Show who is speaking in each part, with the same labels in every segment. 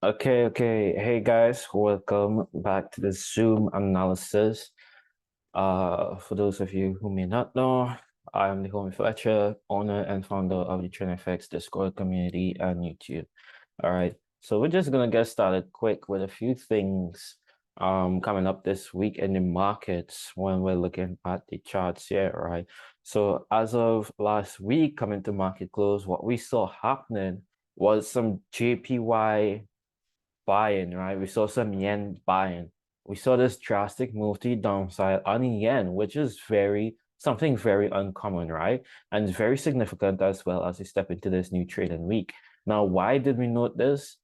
Speaker 1: Okay. Hey guys, welcome back to the Zoom analysis. For those of you who may not know, I am the Homie Fletcher, owner and founder of the TrendFX Discord community and YouTube. All right, so we're just gonna get started quick with a few things coming up this week in the markets when we're looking at the charts here, right? So as of last week, coming to market close, what we saw happening was some JPY buying, right? We saw some yen buying. We saw this drastic move to the downside on yen, which is something very uncommon, right? And very significant as well as we step into this new trading week. Now, why did we note this?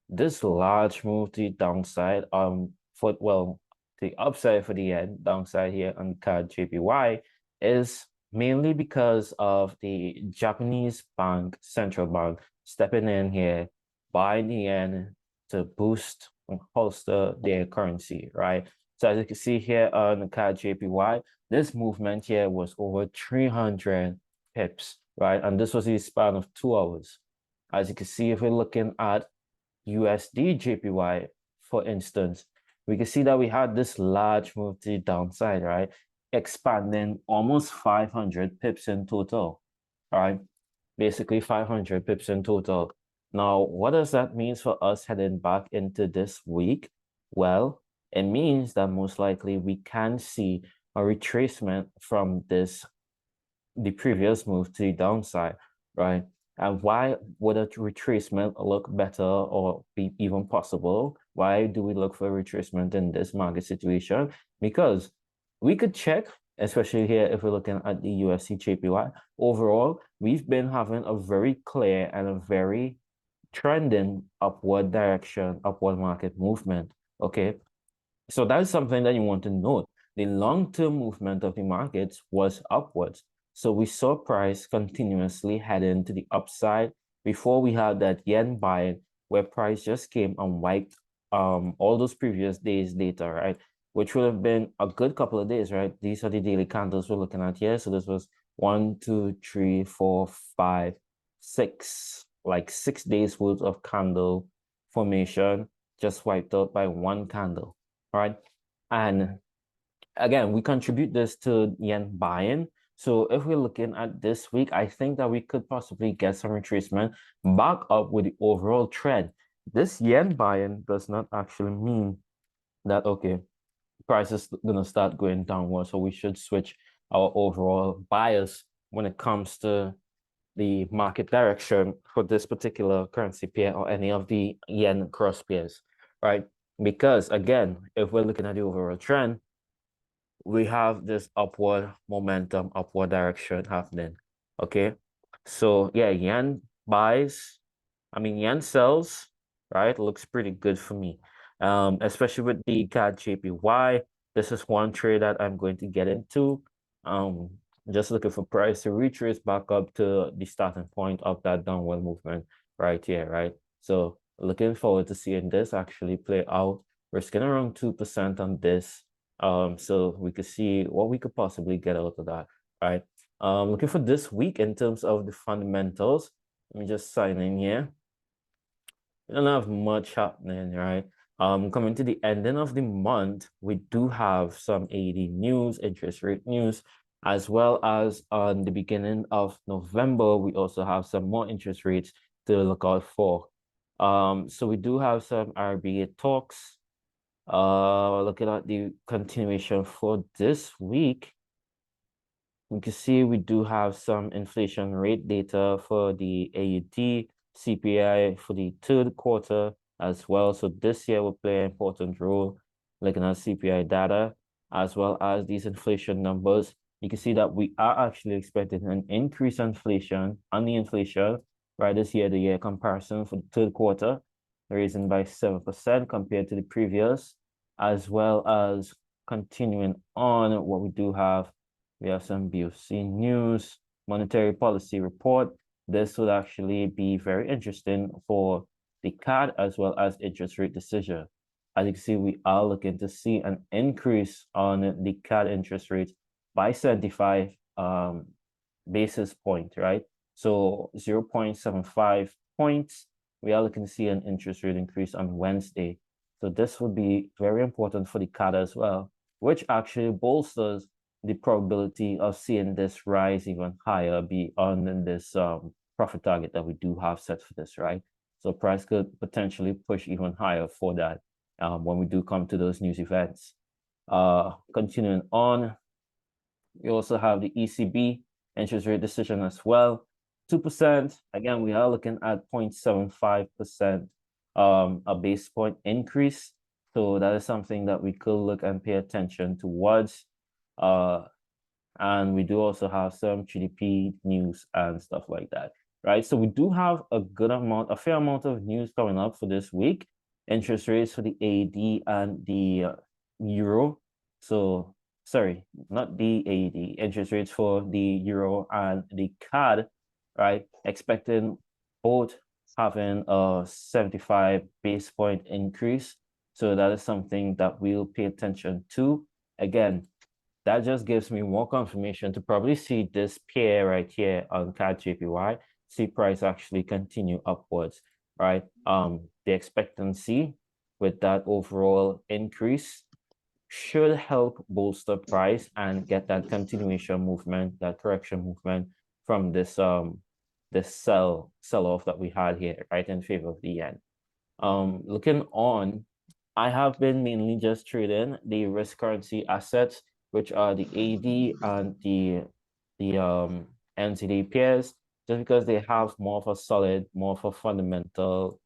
Speaker 1: This large move to the downside, the upside for the yen, downside here on CAD JPY is mainly because of the Japanese central bank stepping in here, buying the yen to boost and bolster their currency, right? So as you can see here on the CAD JPY, this movement here was over 300 pips, right? And this was a span of 2 hours. As you can see, if we're looking at USD JPY, for instance, we can see that we had this large move to the downside, right? Expanding almost 500 pips in total, right? Basically 500 pips in total. Now, what does that mean for us heading back into this week? Well, it means that most likely we can see a retracement from the previous move to the downside, right? And why would a retracement look better or be even possible? Why do we look for a retracement in this market situation? Because we could check, especially here if we're looking at the USD JPY. Overall, we've been having a very clear and a very trending upward direction, upward market movement. Okay. So that's something that you want to note. The long-term movement of the markets was upwards. So we saw price continuously heading to the upside before we had that yen buying where price just came and wiped all those previous days data, right? Which would have been a good couple of days, right? These are the daily candles we're looking at here. So this was 1, 2, 3, 4, 5, 6, like 6 days worth of candle formation just wiped out by one candle, right? And again, we contribute this to yen buying. So if we're looking at this week, I think that we could possibly get some retracement back up with the overall trend. This yen buying does not actually mean that, okay, price is going to start going downward. So we should switch our overall bias when it comes to the market direction for this particular currency pair or any of the yen cross pairs, right? Because again, if we're looking at the overall trend, we have this upward momentum, upward direction happening. Okay. So yeah, yen buys, yen sells, right? Looks pretty good for me. Especially with the CAD JPY. This is one trade that I'm going to get into. Just looking for price to retrace back up to the starting point of that downward movement right here, right? So looking forward to seeing this actually play out. We're sitting around 2% on this. So we could see what we could possibly get out of that, right? Looking for this week in terms of the fundamentals. Let me just sign in here. We don't have much happening, right? Coming to the ending of the month, we do have some AD news, interest rate news, as well as on the beginning of November, we also have some more interest rates to look out for. So we do have some RBA talks. Looking at the continuation for this week, we can see we do have some inflation rate data for the AUD, CPI for the third quarter as well. So this year will play an important role looking at CPI data as well as these inflation numbers. You can see that we are actually expecting an increase in inflation on the inflation right this year, the year comparison for the third quarter, raising by 7% compared to the previous, as well as continuing on what we do have. We have some BOC news, monetary policy report. This would actually be very interesting for the CAD as well as interest rate decision. As you can see, we are looking to see an increase on the CAD interest rates by 75 basis point, right? So 0.75 points we are looking to see an interest rate increase on Wednesday. So this would be very important for the CAD as well, which actually bolsters the probability of seeing this rise even higher beyond this profit target that we do have set for this, right? So price could potentially push even higher for that when we do come to those news events. Continuing on, we also have the ECB interest rate decision as well. 2%. Again, we are looking at 0.75% a base point increase. So that is something that we could look and pay attention towards. And we do also have some GDP news and stuff like that, right? So we do have a fair amount of news coming up for this week. Interest rates for the AED and the euro. So sorry, not the AED, interest rates for the euro and the CAD, right? Expecting both having a 75 base point increase. So that is something that we'll pay attention to. Again, that just gives me more confirmation to probably see this pair right here on CAD JPY, see price actually continue upwards, right? The expectancy with that overall increase should help bolster price and get that continuation movement, that correction movement from this sell-off that we had here, right, in favor of the yen. Looking on, I have been mainly just trading the risk currency assets, which are the AD and the NZD pairs, just because they have more of a solid, more of a fundamental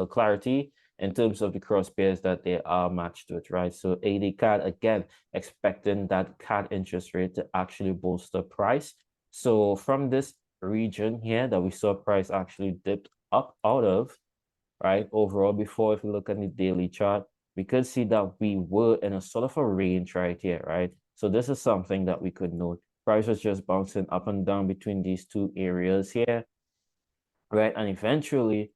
Speaker 1: clarity in terms of the cross pairs that they are matched with, right? So AD CAD, again, expecting that CAD interest rate to actually bolster price. So from this region here that we saw price actually dipped up out of, right? Overall, before, if we look at the daily chart, we could see that we were in a sort of a range right here, right? So this is something that we could note. Price was just bouncing up and down between these two areas here, right? And eventually,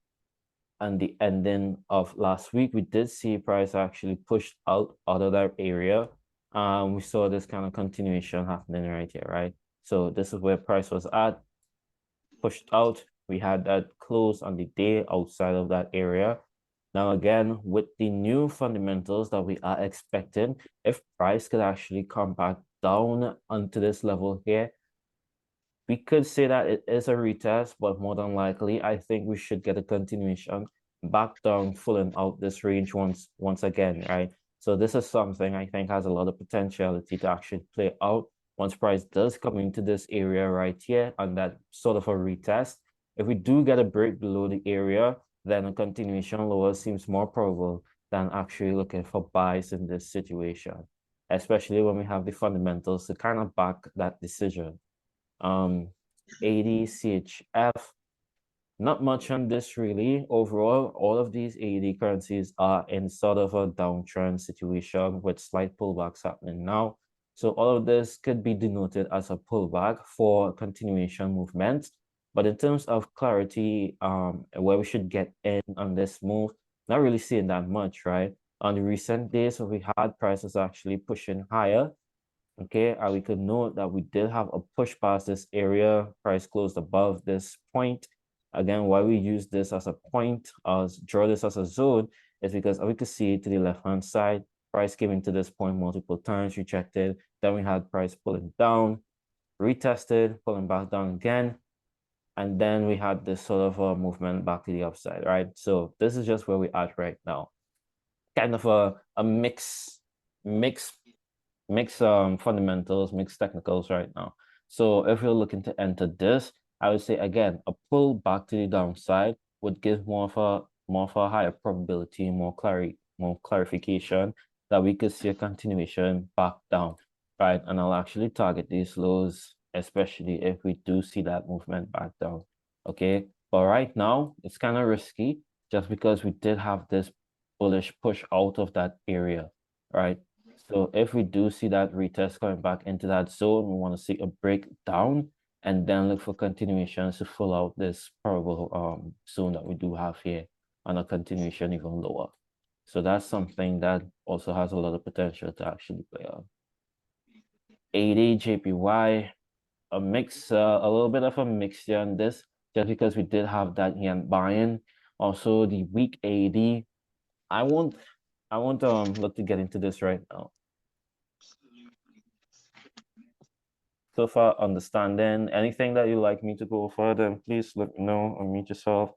Speaker 1: at the ending of last week, we did see price actually pushed out of that area. We saw this kind of continuation happening right here, right? So this is where price was at, pushed out. We had that close on the day outside of that area. Now, again, with the new fundamentals that we are expecting, if price could actually come back down onto this level here, we could say that it is a retest, but more than likely, I think we should get a continuation back down, filling out this range once again, right? So this is something I think has a lot of potentiality to actually play out once price does come into this area right here on that sort of a retest. If we do get a break below the area, then a continuation lower seems more probable than actually looking for buys in this situation, especially when we have the fundamentals to kind of back that decision. AD, CHF, not much on this really. Overall, all of these AD currencies are in sort of a downtrend situation with slight pullbacks happening now. So all of this could be denoted as a pullback for continuation movements. But in terms of clarity, where we should get in on this move, not really seeing that much, right? On the recent days, so we had prices actually pushing higher. Okay, we could note that we did have a push past this area, price closed above this point. Again, why we use this as a point, draw this as a zone, is because we could see to the left-hand side, price came into this point multiple times, rejected. Then we had price pulling down, retested, pulling back down again. And then we had this sort of a movement back to the upside, right? So this is just where we're at right now. Kind of a mix fundamentals, mixed technicals right now. So if you're looking to enter this, I would say again, a pull back to the downside would give more of a higher probability, more clarification that we could see a continuation back down, right? And I'll actually target these lows, especially if we do see that movement back down. Okay. But right now it's kind of risky just because we did have this bullish push out of that area, right? So if we do see that retest coming back into that zone, we want to see a breakdown and then look for continuations to fill out this probable zone that we do have here and a continuation even lower. So that's something that also has a lot of potential to actually play out. AD, JPY, a little bit of a mixture on this, just because we did have that yen buying. Also the week AD. I won't look to get into this right now. So far, understanding anything that you like me to go further, please let me know or meet yourself.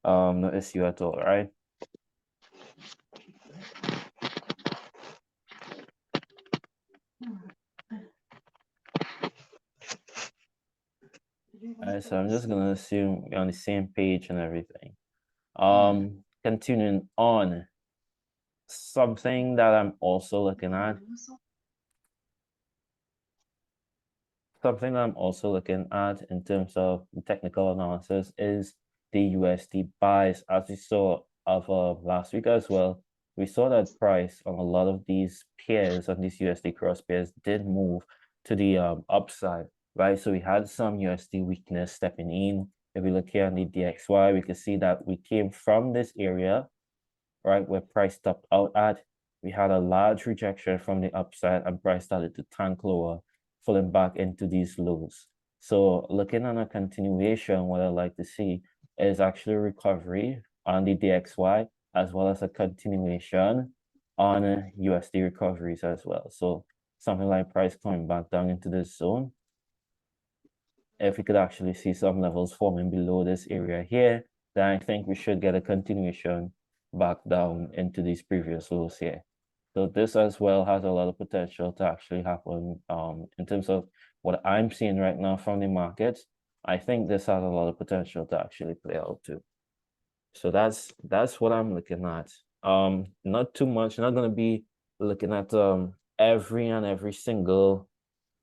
Speaker 1: No issue at all, right? All right, so I'm just gonna assume we're on the same page and everything. Continuing on, something that I'm also looking at. Something that I'm also looking at in terms of technical analysis is the USD buys. As we saw of last week as well, we saw that price on a lot of these pairs, on these USD cross pairs, did move to the upside, right? So we had some USD weakness stepping in. If we look here on the DXY, we can see that we came from this area, right, where price topped out at. We had a large rejection from the upside and price started to tank lower, falling back into these lows. So looking at a continuation, what I like to see is actually recovery on the DXY as well as a continuation on USD recoveries as well. So something like price coming back down into this zone. If we could actually see some levels forming below this area here, then I think we should get a continuation back down into these previous lows here. So this as well has a lot of potential to actually happen in terms of what I'm seeing right now from the markets. I think this has a lot of potential to actually play out too. So that's what I'm looking at. Not too much, not gonna be looking at every single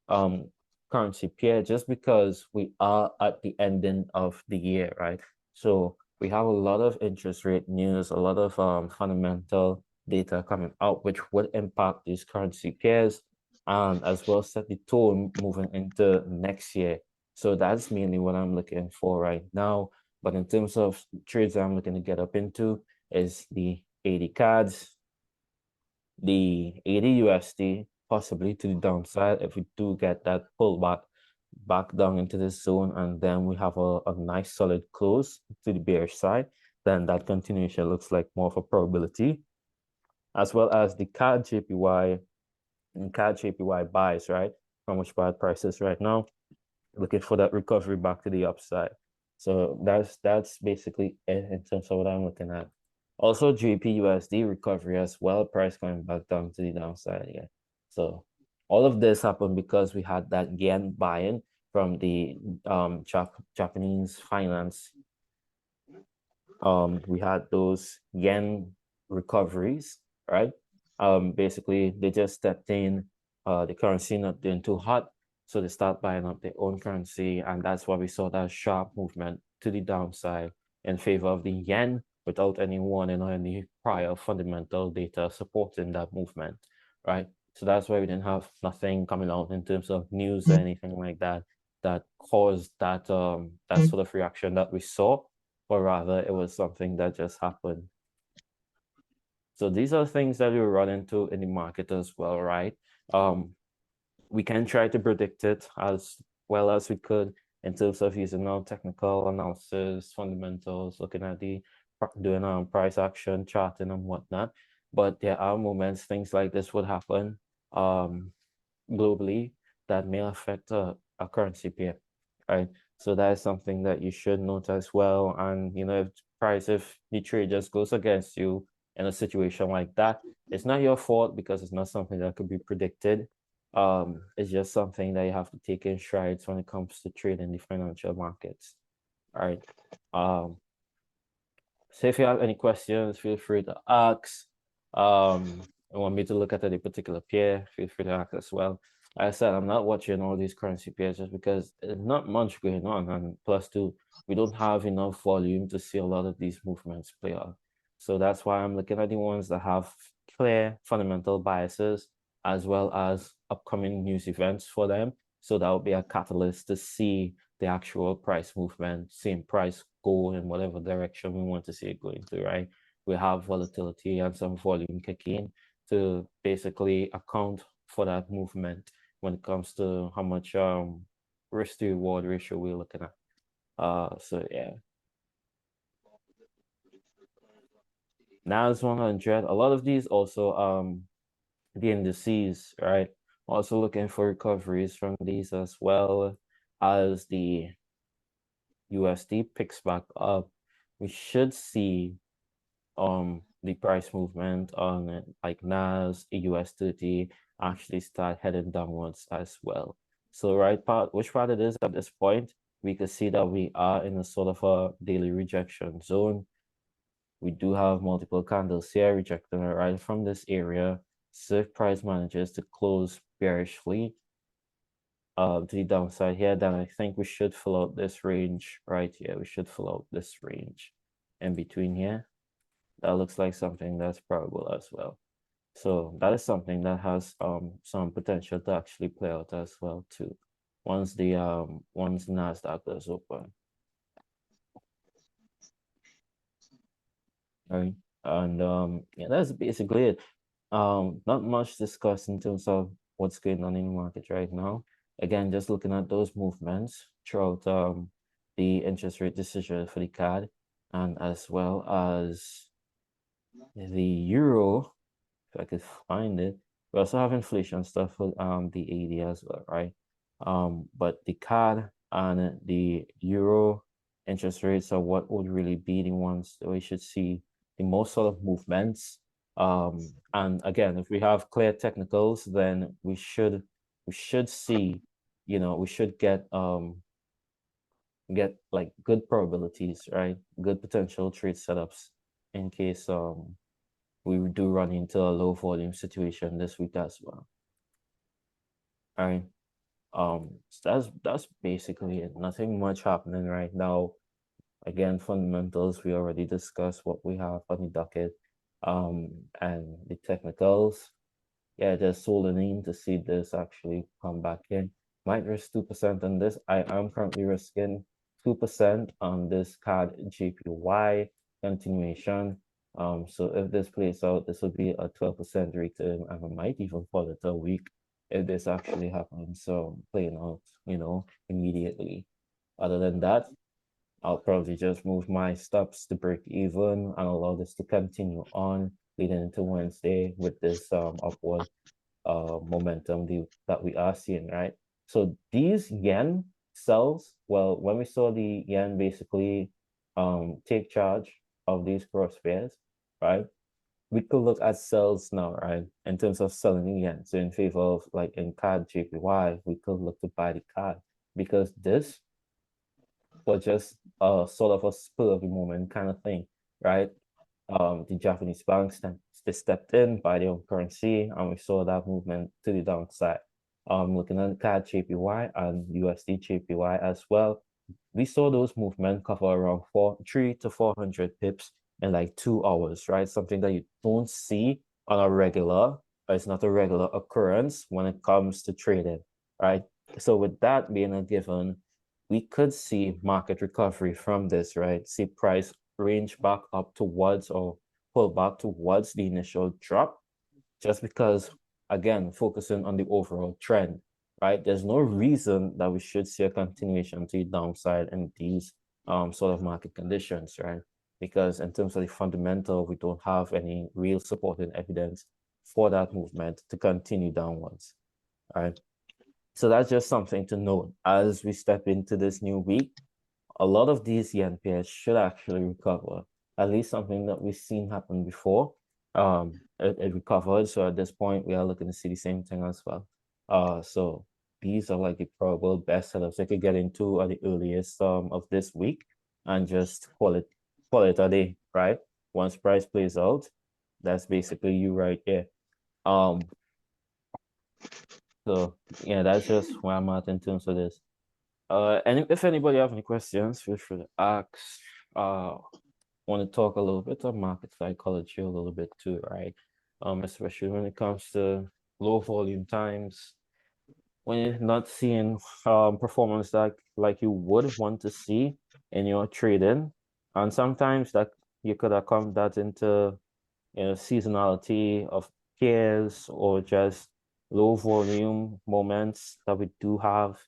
Speaker 1: um currency pair just because we are at the ending of the year, right? So we have a lot of interest rate news, a lot of fundamental data coming out, which would impact these currency pairs and as well set the tone moving into next year. So that's mainly what I'm looking for right now. But in terms of trades I'm looking to get up into is the 80 cards, the 80 USD, possibly to the downside if we do get that pullback back down into this zone, and then we have a nice solid close to the bearish side, then that continuation looks like more of a probability, as well as the CAD JPY and CAD JPY buys, right? How much bad prices right now, looking for that recovery back to the upside. So that's basically it in terms of what I'm looking at. Also, GBP/USD recovery as well, price coming back down to the downside again. So all of this happened because we had that yen buy-in from the Japanese finance. We had those yen recoveries, right? Basically they just stepped in, the currency not doing too hot, so they start buying up their own currency, and that's why we saw that sharp movement to the downside in favor of the yen without any warning or any prior fundamental data supporting that movement, right? So that's why we didn't have nothing coming out in terms of news or anything like that that caused that that sort of reaction that we saw, but rather it was something that just happened. So these are things that we run into in the market as well, right? We can try to predict it as well as we could in terms of using our technical analysis, fundamentals, looking at the doing price action charting and whatnot. But there are moments things like this would happen globally that may affect a currency pair, right? So that is something that you should note as well. And if the trade just goes against you in a situation like that, it's not your fault because it's not something that could be predicted. It's just something that you have to take in strides when it comes to trading the financial markets. All right. So if you have any questions, feel free to ask. You want me to look at any particular pair, feel free to ask as well. Like I said, I'm not watching all these currency pairs just because there's not much going on. And plus two, we don't have enough volume to see a lot of these movements play out. So that's why I'm looking at the ones that have clear fundamental biases as well as upcoming news events for them. So that will be a catalyst to see the actual price movement, seeing price go in whatever direction we want to see it going to, right? We have volatility and some volume kicking to basically account for that movement when it comes to how much risk to reward ratio we're looking at. So yeah. Nas 100. A lot of these also the indices, right? Also looking for recoveries from these as well as the USD picks back up. We should see the price movement on like NAS, US30 actually start heading downwards as well. So which part it is at this point, we can see that we are in a sort of a daily rejection zone. We do have multiple candles here rejecting it right from this area. So if price manages to close bearishly to the downside here, then I think we should fill out this range right here. We should fill out this range in between here. That looks like something that's probable as well. So that is something that has some potential to actually play out as well too. Once Nasdaq goes open. Right. And yeah, that's basically it. Not much discussed in terms of what's going on in the market right now. Again, just looking at those movements throughout the interest rate decision for the CAD and as well as the euro, if I could find it. We also have inflation stuff for the AD as well, right? But the CAD and the euro interest rates are what would really be the ones that we should see the most sort of movements. And again, if we have clear technicals, then we should see, we should get like good probabilities, right? Good potential trade setups in case we do run into a low volume situation this week as well. All right. So that's basically it. Nothing much happening right now. Again, fundamentals, we already discussed what we have on the docket. And the technicals, yeah, just holding in to see this actually come back in. Might risk 2% on this. I am currently risking 2% on this card JPY continuation. So if this plays out, this would be a 12% return, and I might even call it a week if this actually happens. So playing out, immediately. Other than that, I'll probably just move my stops to break even and allow this to continue on leading into Wednesday with this upward momentum that we are seeing, right? So these yen sells, well, when we saw the yen basically take charge of these cross pairs, right? We could look at sells now, right? In terms of selling the yen. So in favor of like in CAD JPY, we could look to buy the CAD because this was just a sort of a spur of the moment kind of thing, right? The Japanese banks they stepped in by their own currency, and we saw that movement to the downside. Looking at CAD JPY and USD JPY as well, we saw those movements cover around 3 to 400 pips in like 2 hours, right? Something that you don't see on a regular, or it's not a regular occurrence when it comes to trading, right? So with that being a given, we could see market recovery from this, right? See price range back up towards or pull back towards the initial drop, just because, again, focusing on the overall trend, right? There's no reason that we should see a continuation to the downside in these sort of market conditions, right? Because in terms of the fundamental, we don't have any real supporting evidence for that movement to continue downwards, right? So that's just something to note as we step into this new week. A lot of these yen pairs should actually recover, at least something that we've seen happen before. It recovered. So at this point, we are looking to see the same thing as well. So these are like the probable best setups I could get into at the earliest of this week and just call it a day, right? Once price plays out, that's basically you right here. So yeah, that's just where I'm at in terms of this. And if anybody have any questions, feel free to ask. Want to talk a little bit of market psychology a little bit too, right? Especially when it comes to low volume times, when you're not seeing performance that like you would want to see in your trading, and sometimes that you could account that into seasonality of pairs or just low volume moments that we do have.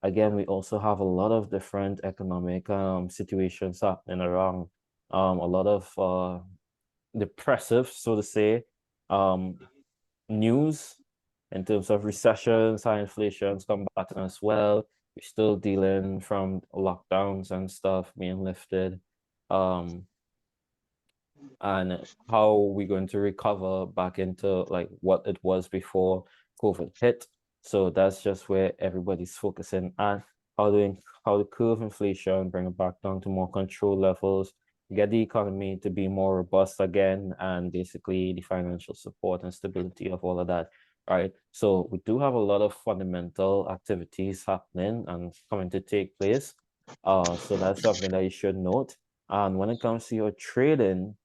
Speaker 1: Again, we also have a lot of different economic situations happening around a lot of depressive, so to say, um, news in terms of recessions, high inflations come back as well. We're still dealing from lockdowns and stuff being lifted. Um, and how we're going to recover back into like what it was before COVID hit. So that's just where everybody's focusing on how to curve inflation, bring it back down to more control levels, get the economy to be more robust again, and basically the financial support and stability of all of that. Right. So we do have a lot of fundamental activities happening and coming to take place. So that's something that you should note. And when it comes to your trading,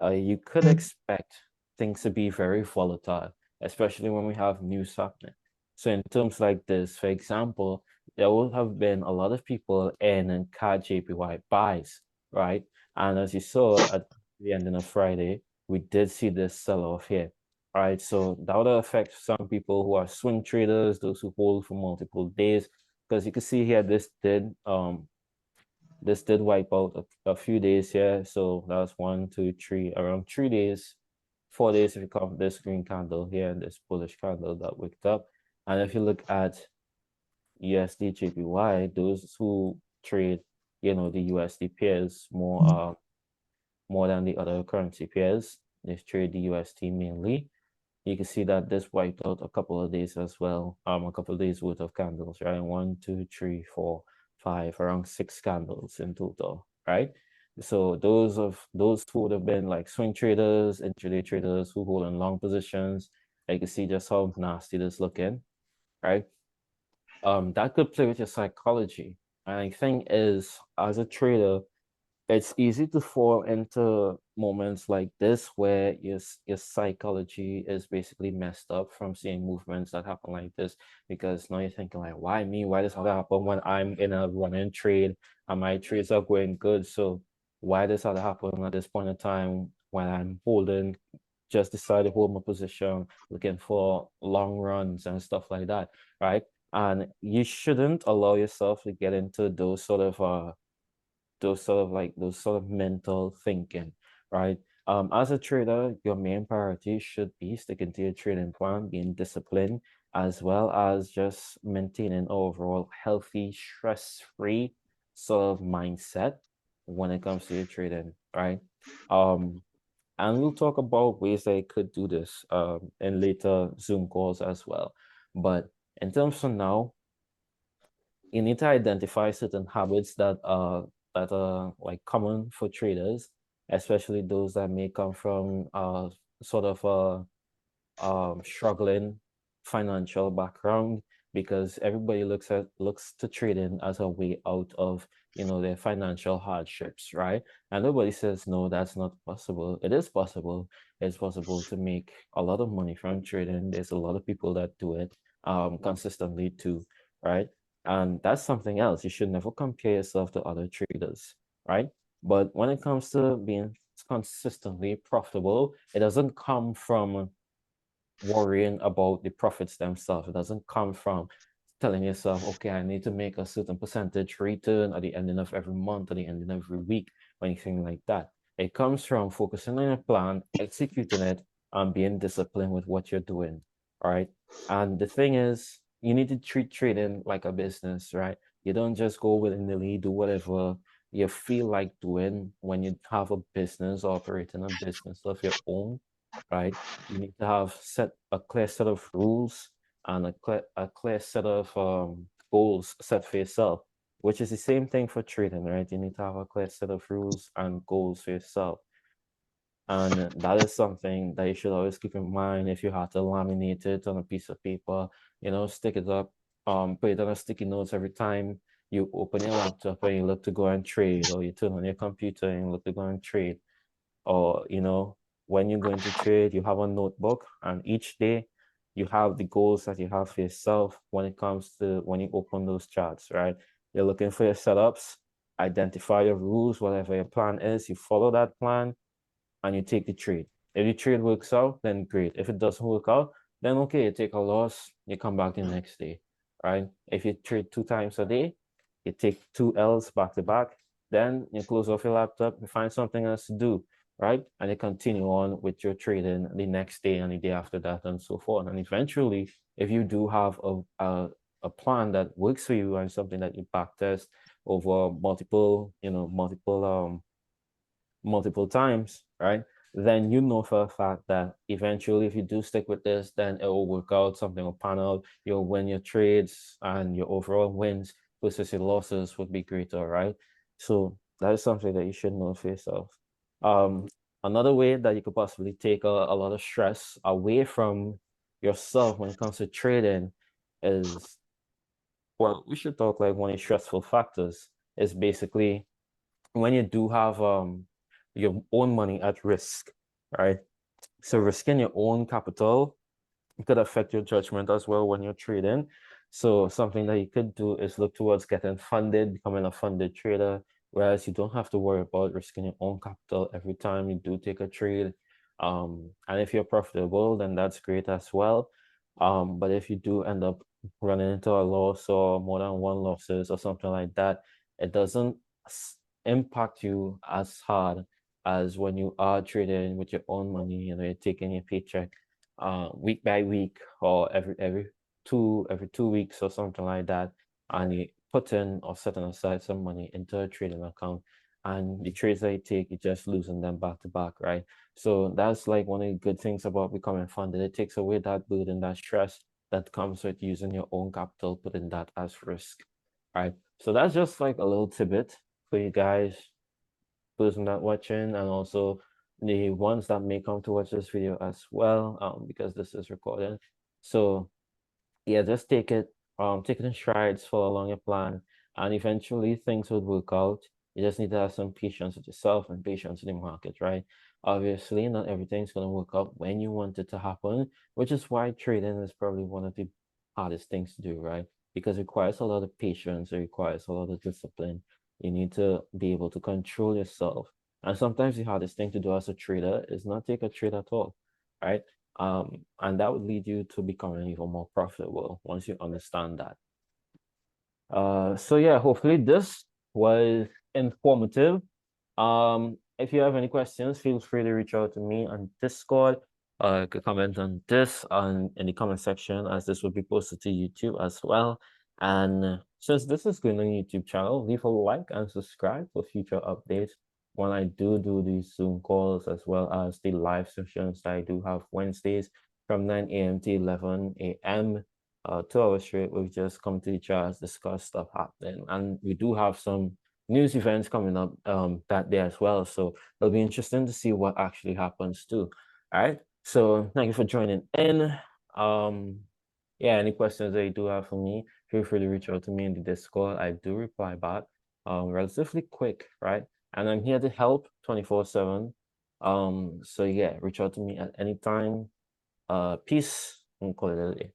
Speaker 1: you could expect things to be very volatile, especially when we have news happening. So in terms like this, for example, there will have been a lot of people in and CAD JPY buys, right? And as you saw at the ending of Friday, we did see this sell-off here, right? So that would affect some people who are swing traders, those who hold for multiple days, because you can see here this did wipe out a few days here. So that was 1, 2, 3, around 3 days, 4 days if you count this green candle here and this bullish candle that wicked up. And if you look at USD JPY, those who trade, the USD pairs more than the other currency pairs, they trade the USD mainly. You can see that this wiped out a couple of days as well. A couple of days worth of candles, right? 1, 2, 3, 4, 5, around 6 candles in total, right? So those who would have been like swing traders, intraday traders who hold in long positions, you can see just how nasty this looking, right? That could play with your psychology. And the thing is, as a trader, it's easy to fall into moments like this where your psychology is basically messed up from seeing movements that happen like this, because now you're thinking like, why me? Why does that happen when I'm in a running trade and my trades are going good? So why does that happen at this point in time when I'm holding, just decided to hold my position, looking for long runs and stuff like that, right? And you shouldn't allow yourself to get into those sort of mental thinking, right? As a trader, your main priority should be sticking to your trading plan, being disciplined, as well as just maintaining overall healthy, stress-free sort of mindset when it comes to your trading, right? Um, and we'll talk about ways that you could do this in later Zoom calls as well. But in terms of now, you need to identify certain habits that are like common for traders, especially those that may come from sort of struggling financial background, because everybody looks to trading as a way out of their financial hardships, right? And nobody says no, that's not possible. It is possible. It's possible to make a lot of money from trading. There's a lot of people that do it consistently too, right? And that's something else. You should never compare yourself to other traders, right? But when it comes to being consistently profitable, it doesn't come from worrying about the profits themselves. It doesn't come from telling yourself, okay, I need to make a certain percentage return at the ending of every month, at the ending of every week, or anything like that. It comes from focusing on a plan, executing it, and being disciplined with what you're doing. All right. And the thing is, you need to treat trading like a business, right? You don't just go willy-nilly, do whatever you feel like doing when you have a business, operating a business of your own, right? You need to have set a clear set of rules and a clear set of goals set for yourself, which is the same thing for trading, right? You need to have a clear set of rules and goals for yourself. And that is something that you should always keep in mind. If you have to laminate it on a piece of paper, stick it up, put it on a sticky notes every time you open your laptop and you look to go and trade, or you turn on your computer and you look to go and trade, or when you're going to trade, you have a notebook, and each day you have the goals that you have for yourself when it comes to when you open those charts, right? You're looking for your setups, identify your rules, whatever your plan is, you follow that plan and you take the trade. If the trade works out, then great. If it doesn't work out, then okay, you take a loss, you come back the next day, right? If you trade 2 times a day, you take 2 L's back to back, then you close off your laptop, you find something else to do, right? And you continue on with your trading the next day and the day after that and so forth. And eventually, if you do have a plan that works for you and something that you backtest over multiple times, right? Then you know for a fact that eventually, if you do stick with this, then it will work out, something will pan out, you'll win your trades, and your overall wins versus your losses would be greater, right? So that is something that you should know for yourself. Another way that you could possibly take a lot of stress away from yourself when it comes to trading is, well, we should talk like one of the stressful factors is basically when you do have your own money at risk, right? So risking your own capital could affect your judgment as well when you're trading. So something that you could do is look towards getting funded, becoming a funded trader, whereas you don't have to worry about risking your own capital every time you do take a trade. And if you're profitable, then that's great as well. But if you do end up running into a loss or more than one losses or something like that, it doesn't impact you as hard as when you are trading with your own money, you're taking your paycheck week by week or every two weeks or something like that, and you put in or setting aside some money into a trading account, and the trades that you take, you're just losing them back to back, right? So that's like one of the good things about becoming funded. It takes away that burden, that stress that comes with using your own capital, putting that as risk, right? So that's just like a little tidbit for you guys, person that watching, and also the ones that may come to watch this video as well, because this is recorded. So yeah, just take it in strides, follow along your plan, and eventually things would work out. You just need to have some patience with yourself and patience with the market, right? Obviously, not everything's gonna work out when you want it to happen, which is why trading is probably one of the hardest things to do, right? Because it requires a lot of patience, it requires a lot of discipline. You need to be able to control yourself. And sometimes the hardest thing to do as a trader is not take a trade at all, right? And that would lead you to becoming even more profitable once you understand that. So yeah, hopefully this was informative. If you have any questions, feel free to reach out to me on Discord. You could comment on this in the comment section, as this will be posted to YouTube as well. And since this is going on YouTube channel, leave a like and subscribe for future updates when I do these Zoom calls, as well as the live sessions that I do have Wednesdays from 9 a.m. to 11 a.m. 2 hours straight. We've just come to each other, discuss stuff happening, and we do have some news events coming up that day as well. So it'll be interesting to see what actually happens too. All right. So thank you for joining in. Yeah, any questions that you do have for me, feel free to reach out to me in the Discord. I do reply back relatively quick, right? And I'm here to help 24/7. So yeah, reach out to me at any time. Peace and call it a day.